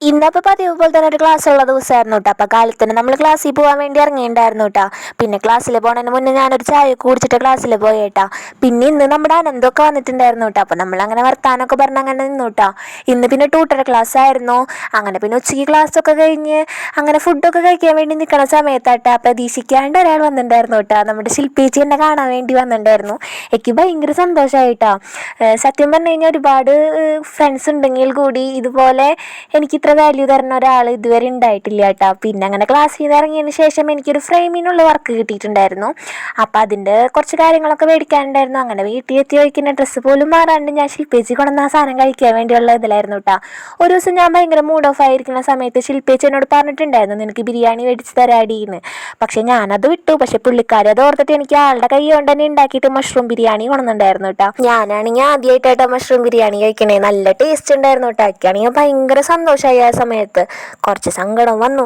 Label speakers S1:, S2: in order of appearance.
S1: ഇന്നപ്പോൾ പതിവ് പോലെ തന്നെ ഒരു ക്ലാസ് ഉള്ള ദിവസമായിരുന്നു കേട്ടോ. അപ്പോൾ കാലത്ത് തന്നെ നമ്മൾ ക്ലാസ്സിൽ പോകാൻ വേണ്ടി ഇറങ്ങിയിട്ടുണ്ടായിരുന്നു കേട്ടോ. പിന്നെ ക്ലാസ്സിൽ പോകുന്നതിന് മുന്നേ ഞാനൊരു ചായ കുടിച്ചിട്ട് ക്ലാസ്സിൽ പോയി കേട്ടോ. പിന്നെ ഇന്ന് നമ്മുടെ അനന്തൊക്കെ വന്നിട്ടുണ്ടായിരുന്നു കേട്ടോ. അപ്പോൾ നമ്മളങ്ങനെ വർത്താനമൊക്കെ പറഞ്ഞ് അങ്ങനെ നിന്നു കേട്ടോ. ഇന്ന് പിന്നെ ട്യൂട്ടർ ക്ലാസ് ആയിരുന്നു. അങ്ങനെ പിന്നെ ഉച്ചയ്ക്ക് ക്ലാസ്സൊക്കെ കഴിഞ്ഞ് അങ്ങനെ ഫുഡൊക്കെ കഴിക്കാൻ വേണ്ടി നിൽക്കുന്ന സമയത്താട്ടോ പ്രതീക്ഷിക്കാണ്ട് ഒരാൾ വന്നിട്ടുണ്ടായിരുന്നു കേട്ടോ. നമ്മുടെ ശില്പിച്ചി എന്നെ കാണാൻ വേണ്ടി വന്നിട്ടുണ്ടായിരുന്നു. എനിക്ക് ഭയങ്കര സന്തോഷമായിട്ടോ. സത്യം പറഞ്ഞു കഴിഞ്ഞാൽ ഒരുപാട് ഫ്രണ്ട്സ് ഉണ്ടെങ്കിൽ കൂടി ഇതുപോലെ എനിക്ക് ഇത്ര വാല്യൂ തരുന്ന ഒരാൾ ഇതുവരെ ഉണ്ടായിട്ടില്ല കേട്ടോ. പിന്നെ അങ്ങനെ ക്ലാസ്സിൽ നിന്ന് ഇറങ്ങിയതിന് ശേഷം എനിക്കൊരു ഫ്രെയിമിനുള്ള വർക്ക് കിട്ടിയിട്ടുണ്ടായിരുന്നു. അപ്പോൾ അതിൻ്റെ കുറച്ച് കാര്യങ്ങളൊക്കെ മേടിക്കാനുണ്ടായിരുന്നു. അങ്ങനെ വീട്ടിൽ എത്തി വയ്ക്കുന്ന ഡ്രസ്സ് പോലും മാറാണ്ട് ഞാൻ ശില്പേച്ചി കൊണ്ടുവന്ന ആ സാധനം കഴിക്കാൻ വേണ്ടിയുള്ള ഇതിലായിരുന്നു കേട്ടോ. ഒരു ദിവസം ഞാൻ ഭയങ്കര മൂഡ് ഓഫ് ആയിരിക്കുന്ന സമയത്ത് ശില്പേച്ചി എന്നോട് പറഞ്ഞിട്ടുണ്ടായിരുന്നു, നിനക്ക് ബിരിയാണി മേടിച്ച് തരാടീന്ന്. പക്ഷെ ഞാനത് വിട്ടു. പക്ഷെ പുള്ളിക്കാരി അത് ഓർത്തിട്ട് എനിക്ക് ആളുടെ കൈ കൊണ്ട് തന്നെ ഉണ്ടാക്കിയിട്ട് മഷ്റൂം ബിരിയാണി കൊണ്ടുവന്നിട്ടുണ്ടായിരുന്നു കേട്ടോ. ഞാനാണെങ്കിൽ ആദ്യമായിട്ടായിട്ടോ മഷ്റൂം ബിരിയാണി കഴിക്കണേ. നല്ല ടേസ്റ്റ് ഉണ്ടായിരുന്നു കേട്ടോ. എനിക്കാണെങ്കിൽ ഭയങ്കര സന്തോഷമായി. ആ സമയത്ത് കുറച്ച് സങ്കടം വന്നു.